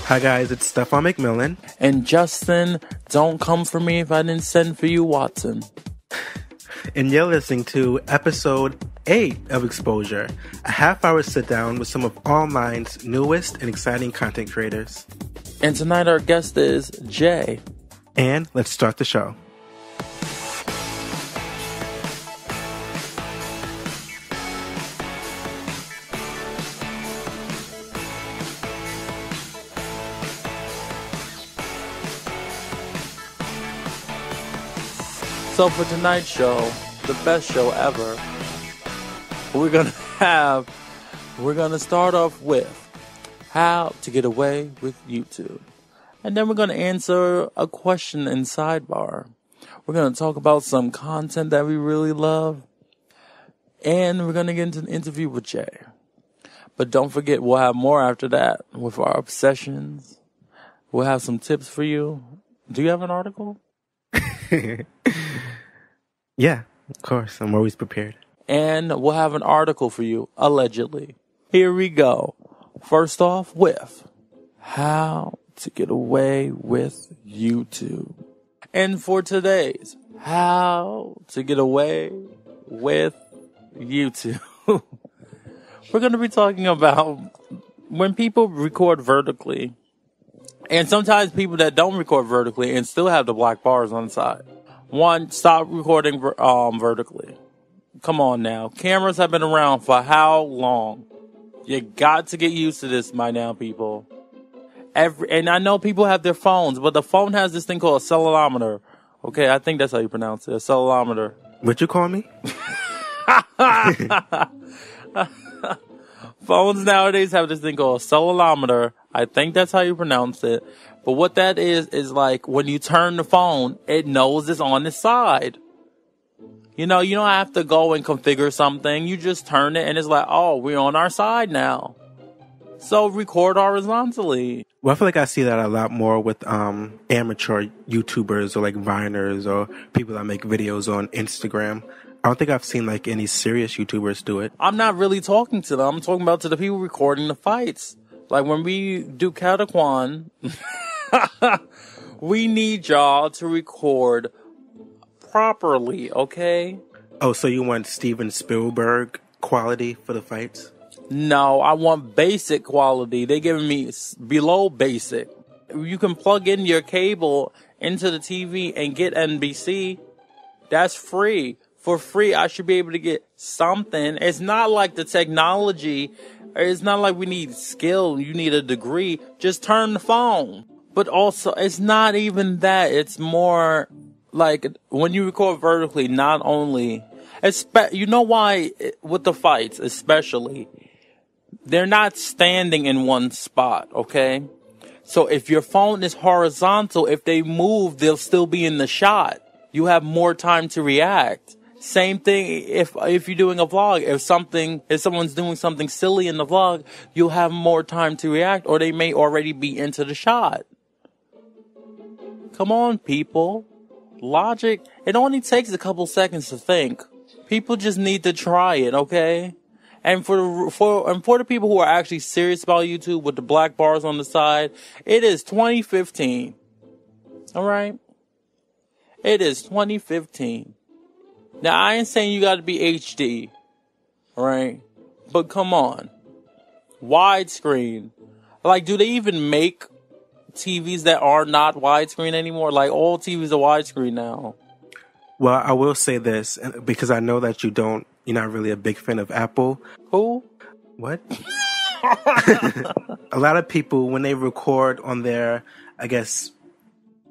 Hi guys, it's Stefan McMillan. And Justin, don't come for me if I didn't send for you, Watson. And you're listening to episode 8 of Exposure, a half-hour sit-down with some of online's newest and exciting content creators. And tonight our guest is Jay. And let's start the show. So for tonight's show, the best show ever, we're gonna start off with how to get away with YouTube. And then we're gonna answer a question in Sidebar. We're gonna talk about some content that we really love. And we're gonna get into an interview with Jay. But don't forget, we'll have more after that with our obsessions. We'll have some tips for you. Do you have an article? Yeah, of course. I'm always prepared. And we'll have an article for you, allegedly. Here we go. First off with how to get away with YouTube. And for today's how to get away with YouTube, we're going to be talking about when people record vertically, and sometimes people that don't record vertically and still have the black bars on the side. One, stop recording vertically. Come on now. Cameras have been around for how long? You got to get used to this by now, people. And I know people have their phones, but the phone has this thing called a accelerometer. Okay, I think that's how you pronounce it, a accelerometer. What you call me? Phones nowadays have this thing called a accelerometer. I think that's how you pronounce it. But what that is like when you turn the phone, it knows it's on the side. You know, you don't have to go and configure something. You just turn it and it's like, oh, we're on our side now. So record horizontally. Well, I feel like I see that a lot more with amateur YouTubers or like Viners or people that make videos on Instagram. I don't think I've seen like any serious YouTubers do it. I'm not really talking to them. I'm talking about to the people recording the fights. Like when we do Catacwan, we need y'all to record properly, okay? Oh, so you want Steven Spielberg quality for the fights? No, I want basic quality. They giving me below basic. You can plug in your cable into the TV and get NBC. That's free. For free, I should be able to get something. It's not like the technology. It's not like we need skill. You need a degree. Just turn the phone. But also, it's not even that. It's more like when you record vertically, not only... You know why with the fights, especially, they're not standing in one spot, okay? So if your phone is horizontal, if they move, they'll still be in the shot. You have more time to react. Same thing if you're doing a vlog. If someone's doing something silly in the vlog, you'll have more time to react, or they may already be into the shot. Come on, people. Logic, it only takes a couple seconds to think. People just need to try it, okay? And for the people who are actually serious about YouTube with the black bars on the side, it is 2015. All right? It is 2015. Now, I ain't saying you got to be HD, all right? But come on. Widescreen. Like, do they even make TVs that are not widescreen anymore? Like, all TVs are widescreen now. Well, I will say this, because I know that you're not really a big fan of Apple. Who? What? A lot of people, when they record on their, I guess,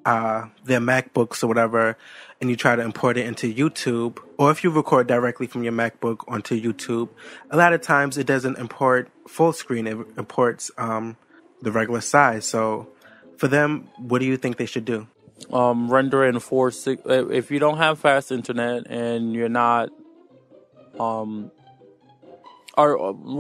their MacBooks or whatever, and you try to import it into YouTube, or if you record directly from your MacBook onto YouTube, a lot of times it doesn't import full screen. It imports the regular size. So for them, what do you think they should do? Render in 4:6. If you don't have fast internet and you're not, what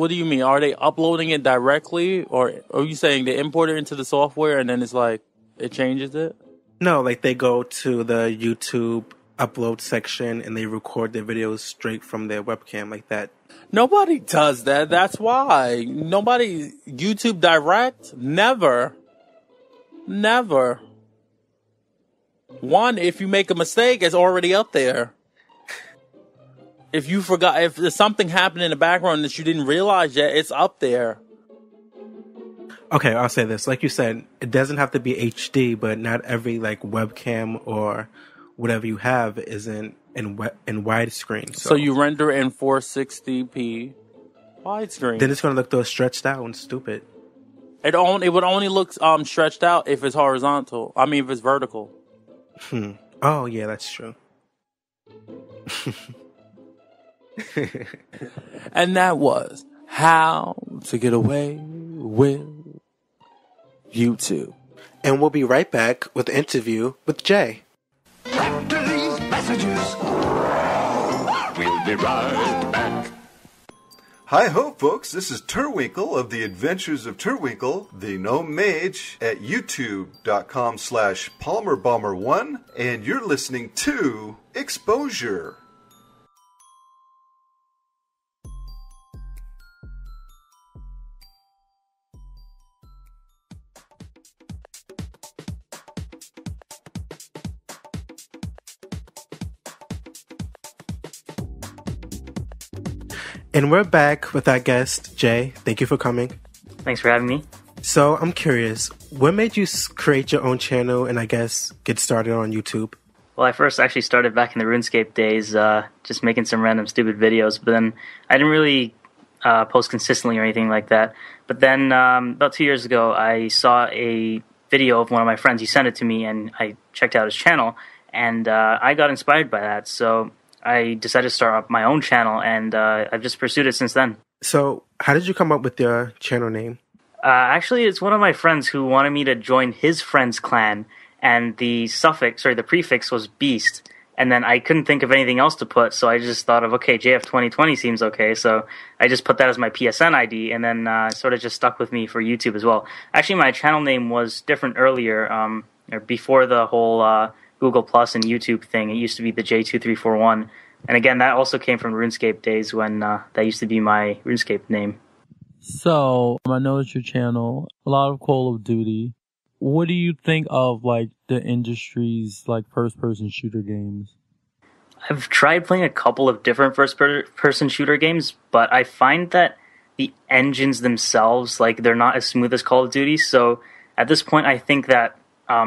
do you mean? Are they uploading it directly, or are you saying they import it into the software and then it's like it changes it? No, like they go to the YouTube upload section and they record their videos straight from their webcam like that. Nobody does that. That's why. Nobody, YouTube Direct, never. Never. One, if you make a mistake, it's already up there. If you forgot, if there's something happened in the background that you didn't realize yet, it's up there. Okay, I'll say this. Like you said, it doesn't have to be HD, but not every like webcam or whatever you have is in widescreen. So you render in 460p widescreen. Then it's going to look stretched out and stupid. It would only look stretched out if it's horizontal. I mean, if it's vertical. Oh, yeah, that's true. And that was How to Get Away with YouTube. And we'll be right back with the interview with Jay. After these messages, we'll be right back. Hi ho, folks. This is Turwinkle of the Adventures of Turwinkle, the gnome mage at youtube.com/PalmerBomber1, and you're listening to Exposure. And we're back with our guest, Jay. Thank you for coming. Thanks for having me. So I'm curious, what made you create your own channel and I guess get started on YouTube? Well, I first actually started back in the RuneScape days, just making some random stupid videos, but then I didn't really post consistently or anything like that. But then about 2 years ago, I saw a video of one of my friends. He sent it to me, and I checked out his channel, and I got inspired by that. So I decided to start up my own channel, and I've just pursued it since then. So how did you come up with your channel name? Actually, it's one of my friends who wanted me to join his friend's clan, and the prefix was Beast. And then I couldn't think of anything else to put, so I just thought of, okay, JF2020 seems okay. So I just put that as my PSN ID, and then sort of just stuck with me for YouTube as well. Actually, my channel name was different earlier, or before the whole Google Plus and YouTube thing. It used to be TheJ12341. And again, that also came from RuneScape days when that used to be my RuneScape name. So, I noticed your channel, a lot of Call of Duty. What do you think of, like, the industry's, like, first-person shooter games? I've tried playing a couple of different first-person shooter games, but I find that the engines themselves, like, they're not as smooth as Call of Duty. So, at this point, I think that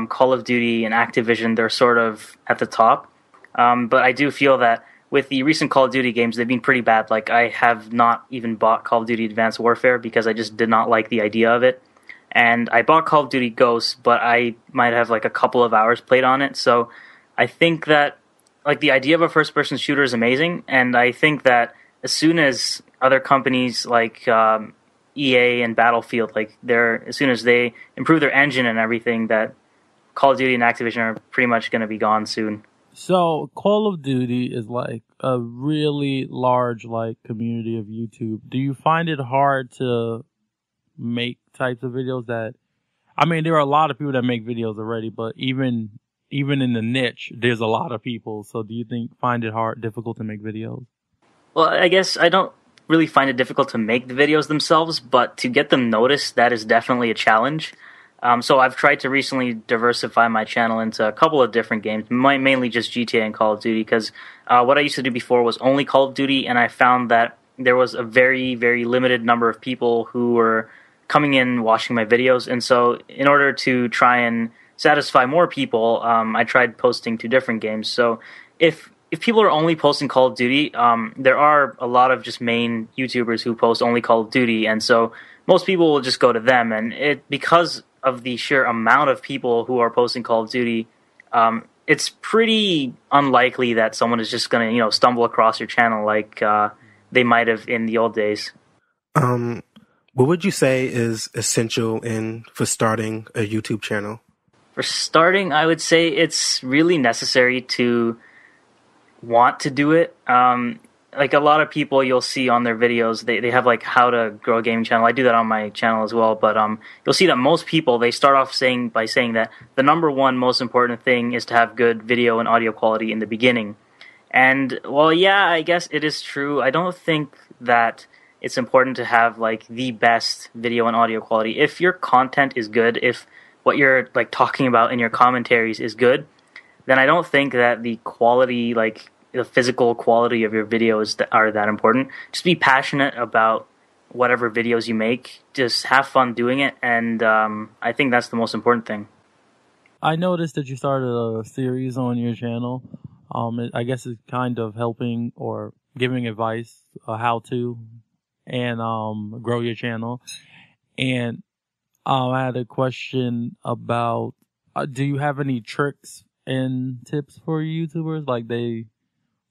Call of Duty and Activision, they're sort of at the top. But I do feel that with the recent Call of Duty games, they've been pretty bad. Like, I have not even bought Call of Duty Advanced Warfare because I just did not like the idea of it. And I bought Call of Duty Ghosts, but I might have like a couple of hours played on it. So I think that like the idea of a first-person shooter is amazing. And I think that as soon as other companies like EA and Battlefield, like as soon as they improve their engine and everything, that Call of Duty and Activision are pretty much going to be gone soon. So Call of Duty is like a really large like community of YouTube. Do you find it hard to make types of videos that, I mean, there are a lot of people that make videos already, but even in the niche, there's a lot of people. So do you find it difficult to make videos? Well, I guess I don't really find it difficult to make the videos themselves, but to get them noticed, that is definitely a challenge. So I've tried to recently diversify my channel into a couple of different games, mainly just GTA and Call of Duty, because what I used to do before was only Call of Duty, and I found that there was a very, very limited number of people who were coming in watching my videos. And so in order to try and satisfy more people, I tried posting to different games. So if people are only posting Call of Duty, there are a lot of just main YouTubers who post only Call of Duty, and so most people will just go to them. And because of the sheer amount of people who are posting Call of Duty, it's pretty unlikely that someone is just going to, stumble across your channel like they might have in the old days. What would you say is essential for starting a YouTube channel? For starting, I would say it's really necessary to want to do it. like a lot of people you'll see on their videos, they have like how to grow a gaming channel. I do that on my channel as well, but you'll see that most people, they start off by saying that the number one most important thing is to have good video and audio quality in the beginning. And well, yeah, I guess it is true. I don't think that it's important to have like the best video and audio quality. If your content is good, if what you're like talking about in your commentaries is good, then I don't think that the quality, like the physical quality of your videos are that important. Just be passionate about whatever videos you make. Just have fun doing it, and I think that's the most important thing. I noticed that you started a series on your channel. I guess it's kind of helping or giving advice, how to, and grow your channel. And I had a question about, do you have any tricks and tips for YouTubers? Like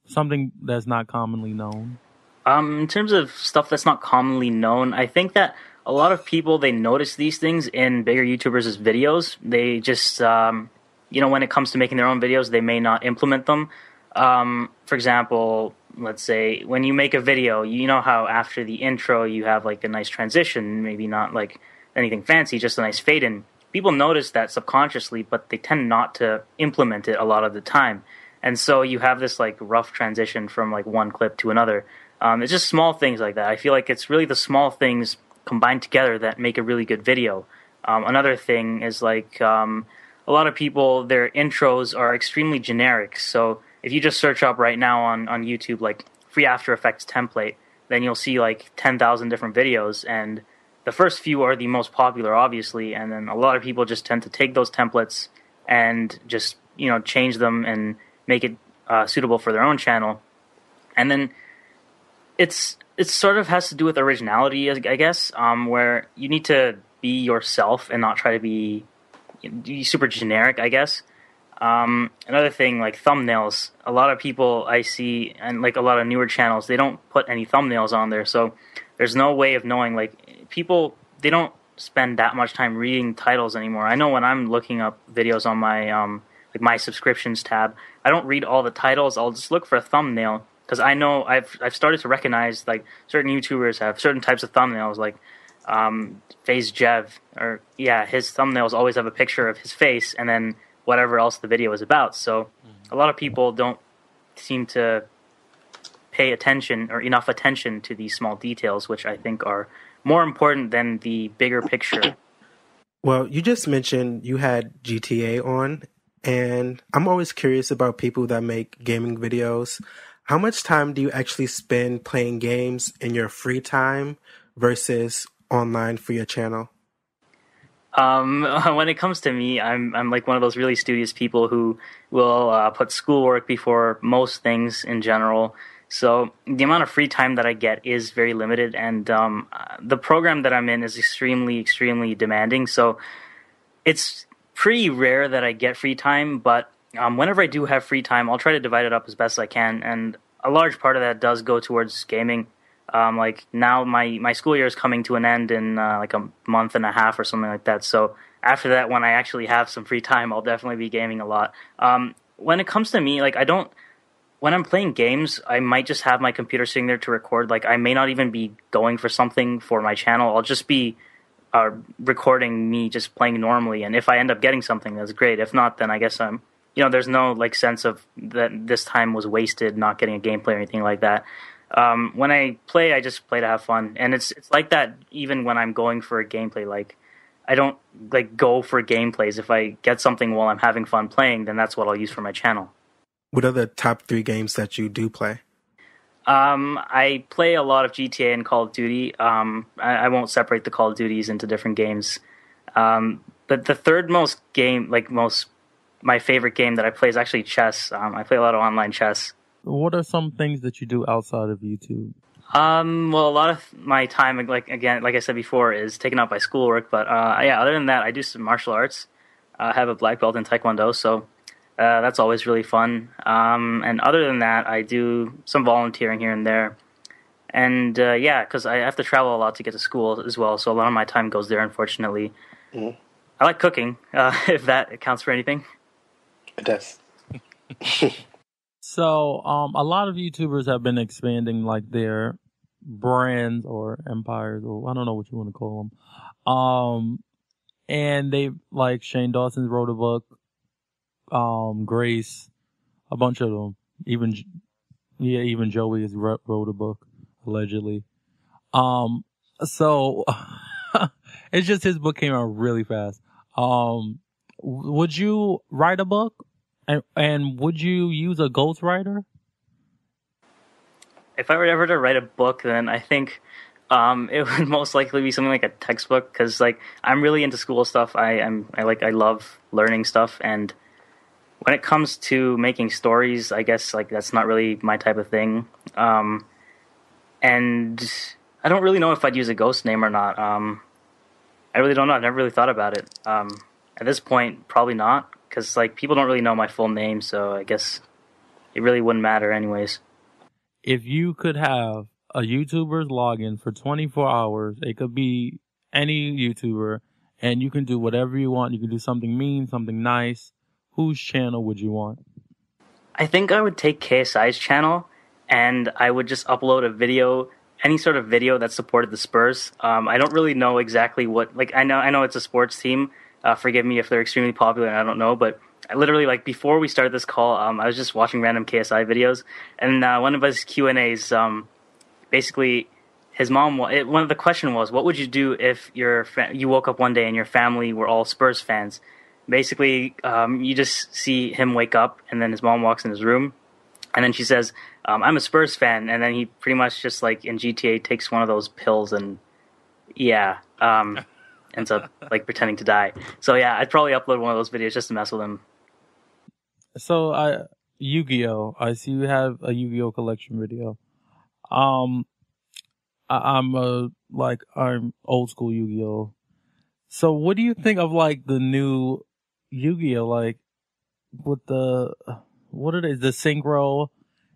something that's not commonly known? In terms of stuff that's not commonly known, I think that a lot of people, they notice these things in bigger YouTubers' videos. They just, when it comes to making their own videos, they may not implement them. For example, let's say when you make a video, you know how after the intro you have like a nice transition, maybe not like anything fancy, just a nice fade in. People notice that subconsciously, but they tend not to implement it a lot of the time. And so you have this like rough transition from like one clip to another. It's just small things like that. I feel like it's really the small things combined together that make a really good video. Another thing is like a lot of people, their intros are extremely generic. So if you just search up right now on YouTube like free After Effects template, then you'll see like 10,000 different videos, and the first few are the most popular, obviously, and then a lot of people just tend to take those templates and just change them and make it suitable for their own channel. And then it sort of has to do with originality, I guess, where you need to be yourself and not try to be super generic, I guess. Another thing, like thumbnails, a lot of people I see, and like a lot of newer channels, they don't put any thumbnails on there, so there's no way of knowing, like, people, they don't spend that much time reading titles anymore. I know when I'm looking up videos on my like my subscriptions tab, I don't read all the titles. I'll just look for a thumbnail, because I know I've started to recognize like certain YouTubers have certain types of thumbnails, like FaZe Jev, or his thumbnails always have a picture of his face and then whatever else the video is about. So a lot of people don't seem to pay attention or enough attention to these small details, which I think are more important than the bigger picture. Well, you just mentioned you had GTA on, and I'm always curious about people that make gaming videos. How much time do you actually spend playing games in your free time versus online for your channel? When it comes to me, I'm like one of those really studious people who will put schoolwork before most things in general. So the amount of free time that I get is very limited, and the program that I'm in is extremely, extremely demanding. So it's pretty rare that I get free time, but whenever I do have free time, I'll try to divide it up as best I can, and a large part of that does go towards gaming. Like now my school year is coming to an end in like a month and a half or something like that. So after that, when I actually have some free time, I'll definitely be gaming a lot. When it comes to me, like when I'm playing games, I might just have my computer sitting there to record. Like I may not even be going for something for my channel. I'll just be recording me just playing normally. And if I end up getting something, that's great. If not, then I guess there's no like sense of that this time was wasted not getting a gameplay or anything like that. When I play, I just play to have fun, and it's like that even when I'm going for a gameplay. Like, I don't like go for gameplays. If I get something while I'm having fun playing, then that's what I'll use for my channel. What are the top 3 games that you do play? I play a lot of GTA and Call of Duty. I won't separate the Call of Duties into different games. But the third most game, my favorite game that I play is actually chess. I play a lot of online chess. What are some things that you do outside of YouTube? Well, a lot of my time, like I said before, is taken up by schoolwork. But other than that, I do some martial arts. I have a black belt in Taekwondo, so that's always really fun. And other than that, I do some volunteering here and there. And because I have to travel a lot to get to school as well, so a lot of my time goes there, unfortunately. Mm. I like cooking, if that counts for anything. It does. So, a lot of YouTubers have been expanding like their brands or empires, or I don't know what you want to call them. And they like Shane Dawson wrote a book, Grace, a bunch of them. Even Joey has wrote a book allegedly. So it's just his book came out really fast. Would you write a book? And would you use a ghostwriter? If I were ever to write a book, then I think it would most likely be something like a textbook, because like I'm really into school stuff. I love learning stuff, and when it comes to making stories, I guess like that's not really my type of thing. And I don't really know if I'd use a ghost name or not. I really don't know. I've never really thought about it. At this point, probably not, because like people don't really know my full name, so I guess it really wouldn't matter anyways. If you could have a YouTuber's login for 24 hours, it could be any YouTuber, and you can do whatever you want. You can do something mean, something nice. Whose channel would you want? I think I would take KSI's channel, and I would just upload a video, any sort of video that supported the Spurs. I don't really know exactly what, like I know it's a sports team. Forgive me if they're extremely popular and I don't know, but I literally, like, before we started this call, I was just watching random KSI videos, and one of his Q&As, basically, his mom, one of the question was, what would you do if you woke up one day and your family were all Spurs fans? Basically, you just see him wake up, and then his mom walks in his room, and then she says, I'm a Spurs fan, and then he pretty much just, like, in GTA, takes one of those pills, and, yeah, ends up, like, pretending to die. So, yeah, I'd probably upload one of those videos just to mess with him. So, Yu-Gi-Oh! I see you have a Yu-Gi-Oh! Collection video. I'm old school Yu-Gi-Oh! So what do you think of, like, the new Yu-Gi-Oh! Like, with the synchro,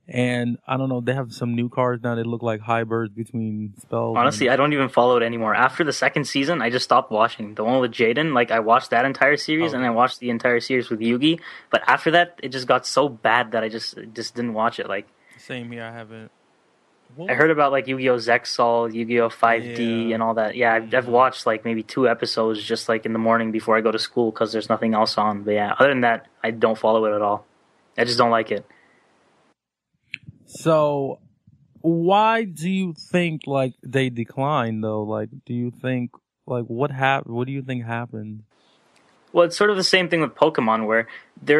and I don't know, they have some new cards now that look like hybrids between spells. Honestly, I don't even follow it anymore. After the second season, I just stopped watching. The one with Jaden, like, I watched that entire series, and I watched the entire series with Yugi. But after that, it just got so bad that I just didn't watch it. Like, same here, I haven't. I heard about, like, Yu-Gi-Oh! Zexal, Yu-Gi-Oh! 5D, and all that. Yeah, I've watched, like, maybe 2 episodes just, like, in the morning before I go to school because there's nothing else on. But yeah, other than that, I don't follow it at all. I just don't like it. So, why do you think, like, they declined, though? Like, do you think, like, what do you think happened? Well, it's sort of the same thing with Pokemon, where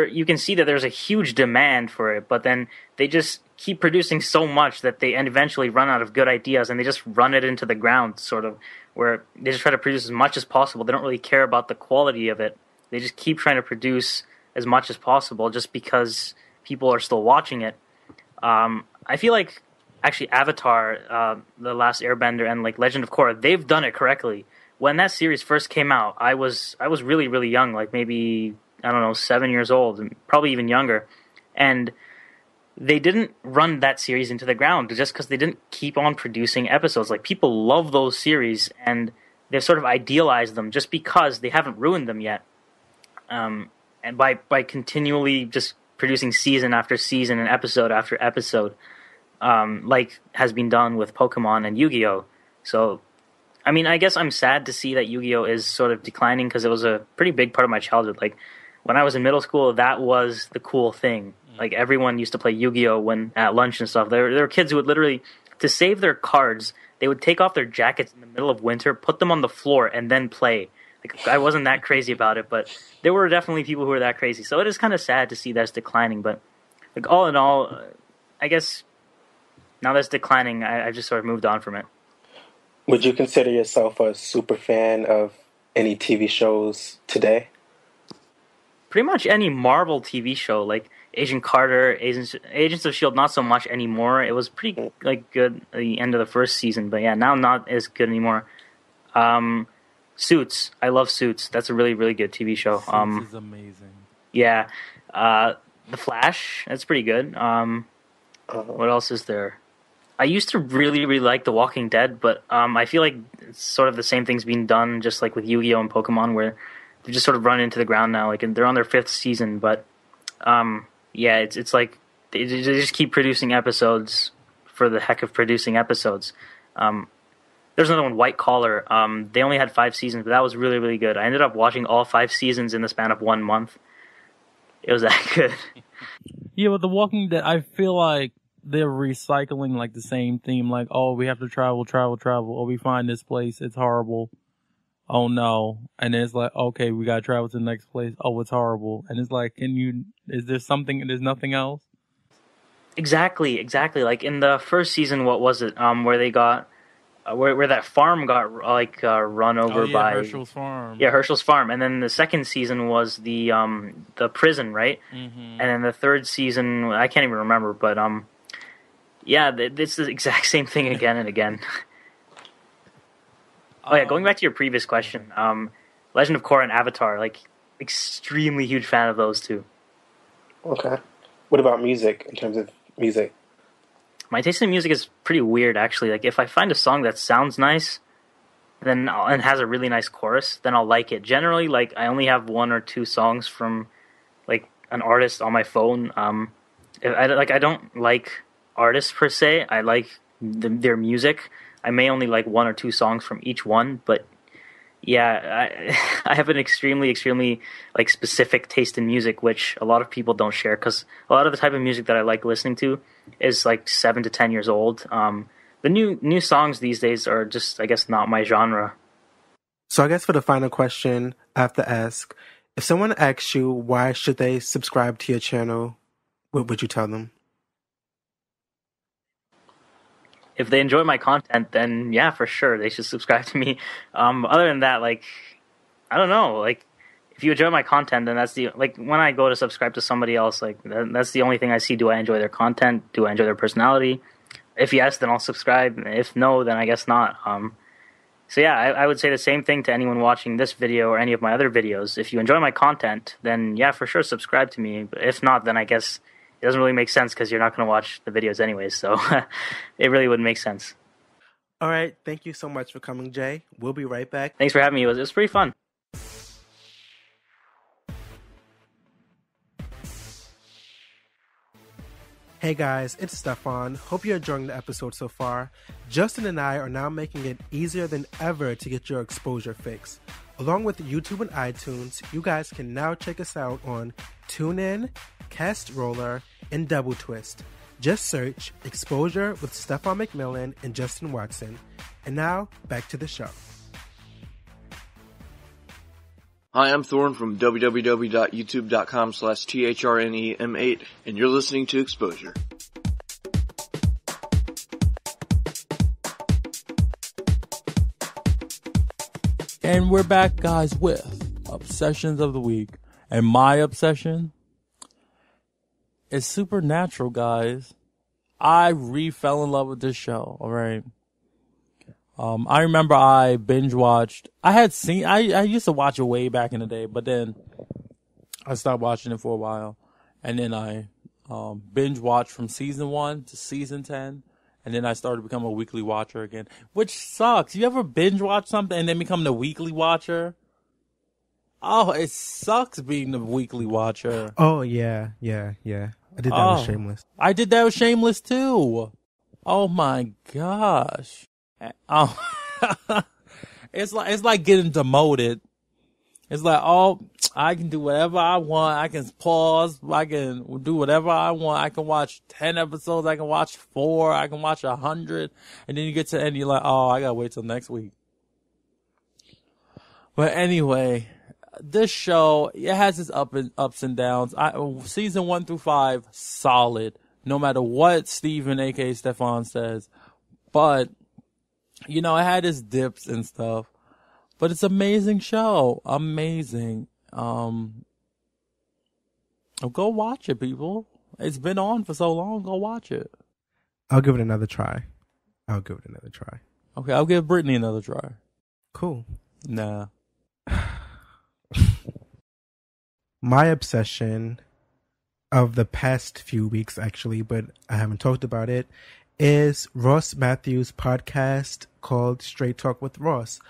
you can see that there's a huge demand for it, but then they just keep producing so much that they eventually run out of good ideas, and they just run it into the ground, sort of, where they just try to produce as much as possible. They don't really care about the quality of it. They just keep trying to produce as much as possible just because people are still watching it. I feel like, actually, Avatar, The Last Airbender, and, like, Legend of Korra, they've done it correctly. When that series first came out, I was really, really young, like maybe, I don't know, 7 years old, and probably even younger. And they didn't run that series into the ground just because they didn't keep on producing episodes. Like, people love those series, and they've sort of idealized them just because they haven't ruined them yet. And by continually just producing season after season and episode after episode, like has been done with Pokemon and Yu-Gi-Oh! So, I mean, I guess I'm sad to see that Yu-Gi-Oh! Is sort of declining because it was a pretty big part of my childhood. Like, when I was in middle school, that was the cool thing. Like, everyone used to play Yu-Gi-Oh! At lunch and stuff. There were kids who would literally, to save their cards, they would take off their jackets in the middle of winter, put them on the floor, and then play. Like, I wasn't that crazy about it, but there were definitely people who were that crazy. So it is kind of sad to see that's declining. But, like, all in all, I guess now that's declining, I just sort of moved on from it. Would you consider yourself a super fan of any TV shows today? Pretty much any Marvel TV show, like Agent Carter, Agents of S.H.I.E.L.D., not so much anymore. It was pretty, like, good at the end of the first season, but yeah, now not as good anymore. Suits. I love Suits. That's a really, really good TV show. Suits is amazing. Yeah. The Flash. That's pretty good. What else is there? I used to really, really like The Walking Dead, but I feel like it's sort of the same thing's being done, just like with Yu-Gi-Oh! And Pokemon, where they just sort of run into the ground now. Like, and they're on their 5th season, but yeah, it's like they just keep producing episodes for the heck of producing episodes. There's another one, White Collar. They only had 5 seasons, but that was really, really good. I ended up watching all 5 seasons in the span of 1 month. It was that good. Yeah, but The Walking Dead, I feel like they're recycling like the same theme. Like, oh, we have to travel. Oh, we find this place. It's horrible. Oh no. And then it's like, okay, we gotta travel to the next place. Oh, it's horrible. And it's like, is there something, there's nothing else? Exactly. Like in the first season, what was it? Where they got, where that farm got run over by Herschel's farm. Yeah, Herschel's farm. And then the second season was the prison, right? Mm-hmm. And then the third season, I can't even remember, but yeah, it's the exact same thing again and again. Oh yeah, going back to your previous question, Legend of Korra and Avatar, like, extremely huge fan of those two. Okay. What about music, in terms of music? My taste in music is pretty weird, actually. Like, if I find a song that sounds nice, and has a really nice chorus, then I'll like it. Generally, like, I only have 1 or 2 songs from, like, an artist on my phone. I don't like artists per se. I like their music. I may only like 1 or 2 songs from each one, but yeah, I have an extremely, extremely like specific taste in music, which a lot of people don't share, because a lot of the type of music that I like listening to is like 7 to 10 years old. The new songs these days are just, I guess, not my genre. So I guess for the final question, I have to ask, if someone asks you why should they subscribe to your channel, what would you tell them? If they enjoy my content, then yeah, for sure, they should subscribe to me. Other than that, like, I don't know, like, if you enjoy my content, then that's like, when I go to subscribe to somebody else, like, that's the only thing I see. Do I enjoy their content? Do I enjoy their personality? If yes, then I'll subscribe. If no, then I guess not. So yeah, I would say the same thing to anyone watching this video or any of my other videos. If you enjoy my content, then yeah, for sure, subscribe to me. But if not, then I guess it doesn't really make sense, because you're not going to watch the videos anyways, so it really wouldn't make sense. All right, thank you so much for coming, Jay. We'll be right back. Thanks for having me. It was pretty fun. Hey guys, it's Stefan. Hope you're enjoying the episode so far. Justin and I are now making it easier than ever to get your exposure fix. Along with YouTube and iTunes, you guys can now check us out on TuneIn, Cast Roller, and Double Twist. Just search Exposure with Stefan McMillan and Justin Watson. And now, back to the show. Hi, I'm Thorne from www.youtube.com/THRNEM8, and you're listening to Exposure. And we're back, guys, with Obsessions of the Week. And my obsession is Supernatural, guys. I fell in love with this show, alright? I remember I binge watched. I used to watch it way back in the day, but then I stopped watching it for a while. And then I binge watched from season 1 to season 10. And then I started to become a weekly watcher again, which sucks. You ever binge watch something and then become the weekly watcher? Oh, it sucks being the weekly watcher. Oh, yeah. I did that with Shameless. I did that with Shameless, too. Oh, my gosh. Oh, it's like getting demoted. It's like, oh, I can do whatever I want. I can pause. I can do whatever I want. I can watch 10 episodes. I can watch 4. I can watch 100. And then you get to the end, you're like, oh, I gotta wait till next week. But anyway, this show, it has its ups and downs. Season 1 through 5, solid. No matter what Steven, aka Stefan, says. But, you know, it had its dips and stuff. But it's an amazing show. Amazing. Go watch it, people. It's been on for so long. Go watch it. I'll give it another try. Okay, I'll give Brittany another try. Cool. Nah. My obsession of the past few weeks, actually, but I haven't talked about it, is Ross Matthews' podcast called Straight Talk with Ross.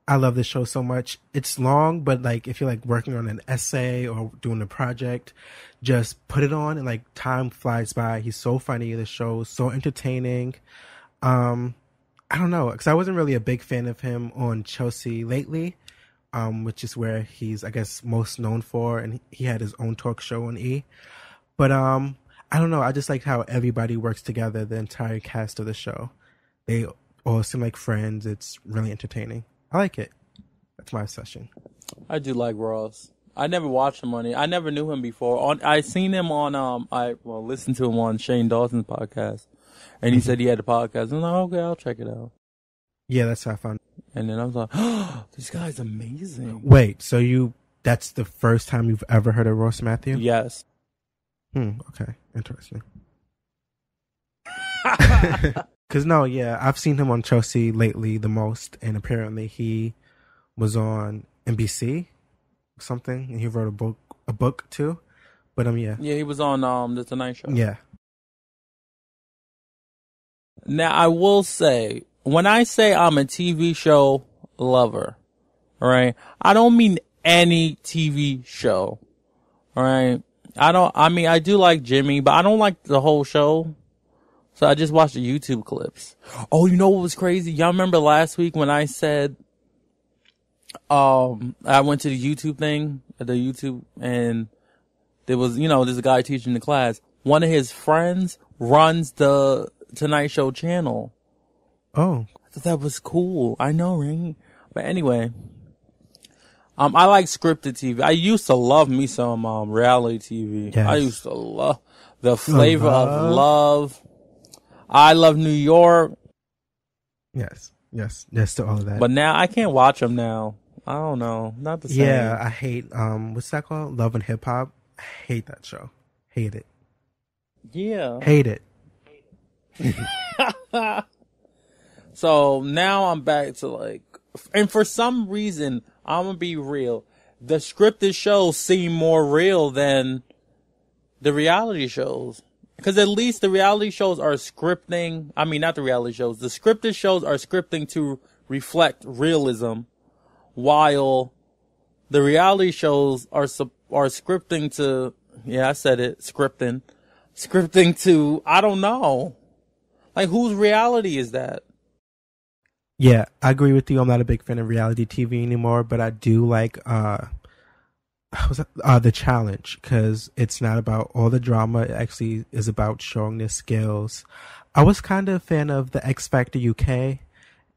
I love this show so much. It's long, but like if you're like working on an essay or doing a project, just put it on and like time flies by. He's so funny. The show is so entertaining. I don't know, because I wasn't really a big fan of him on Chelsea lately, which is where he's, I guess, most known for, and he had his own talk show on E. But I don't know. I just like how everybody works together, the entire cast of the show. They all seem like friends. It's really entertaining. I like it. That's my session. I do like Ross. I never watched him on it. I never knew him before. I seen him on listened to him on Shane Dawson's podcast, and he said he had a podcast. I'm like, okay, I'll check it out. Yeah, that's how I found it. And then I was like, oh, this guy's amazing. Wait, so that's the first time you've ever heard of Ross Matthew? Yes. Okay, interesting. Because I've seen him on Chelsea lately the most, and apparently he was on NBC or something, and he wrote a book too. But yeah, he was on the Tonight Show. Yeah. Now I will say, when I say I'm a TV show lover, right, I don't mean any TV show, right? I do like Jimmy, but I don't like the whole show. So I just watched the YouTube clips. Oh, you know what was crazy? Y'all remember last week when I said, I went to the YouTube thing, and there was, there's a guy teaching the class. One of his friends runs the Tonight Show channel. Oh. I thought that was cool. I know, right? But anyway, I like scripted TV. I used to love me some reality TV. Yes. I used to love The Flavor of Love. I Love New York. Yes, to all of that. But now I can't watch them now. I don't know, not the same. Yeah, I hate what's that called? Love and Hip Hop. I hate that show. Hate it. Yeah, hate it. So now I'm back to and for some reason, I'm gonna be real. The scripted shows seem more real than the reality shows. Because at least the reality shows are scripting. I mean, not the reality shows. The scripted shows are scripting to reflect realism, while the reality shows are scripting to. Yeah, I said it. Scripting to. I don't know. Like, whose reality is that? Yeah, I agree with you. I'm not a big fan of reality TV anymore, but I do like The Challenge, because it's not about all the drama. It actually is about showing their skills. I was kind of a fan of the X Factor UK,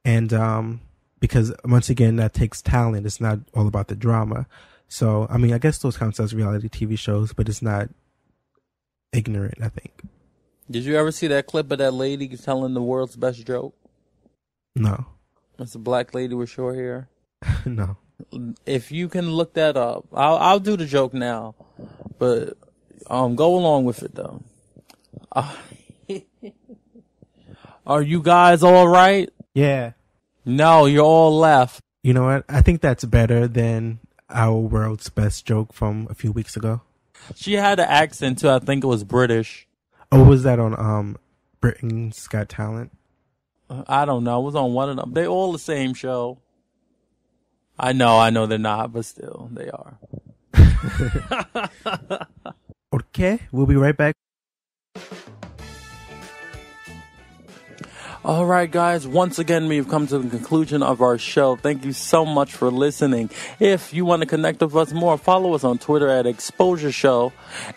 and because once again that takes talent. It's not all about the drama. So I mean, I guess those counts as reality TV shows, but it's not ignorant, I think. Did you ever see that clip of that lady telling the world's best joke? No. It's a black lady with short hair. No. If you can look that up, I'll do the joke now, but go along with it though. Are you guys all right? Yeah. No, you're all left. You know what? I think that's better than our world's best joke from a few weeks ago. She had an accent too. I think it was British. Oh, was that on Britain's Got Talent? I don't know. It was on one of them. They all the same show. I know they're not, but still, they are. Okay, we'll be right back. All right, guys. Once again, we've come to the conclusion of our show. Thank you so much for listening. If you want to connect with us more, follow us on Twitter at Exposure Show,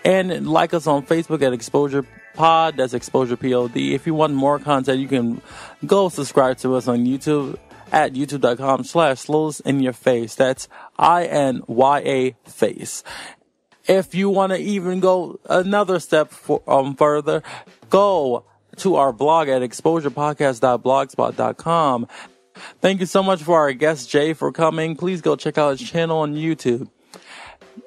and like us on Facebook at Exposure Pod. That's Exposure Pod. If you want more content, you can go subscribe to us on YouTube at youtube.com/slowsinyourface. That's INYA face. If you want to even go another step further, go to our blog at exposurepodcast.blogspot.com. Thank you so much for our guest Jay for coming. Please go check out his channel on YouTube.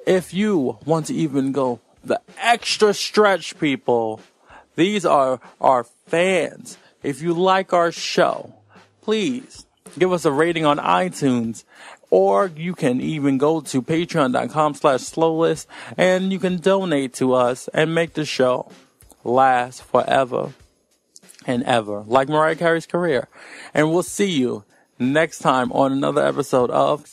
If you want to even go the extra stretch, people, these are our fans. If you like our show, please give us a rating on iTunes, or you can even go to patreon.com/slowlist and you can donate to us and make the show last forever and ever, like Mariah Carey's career. And we'll see you next time on another episode of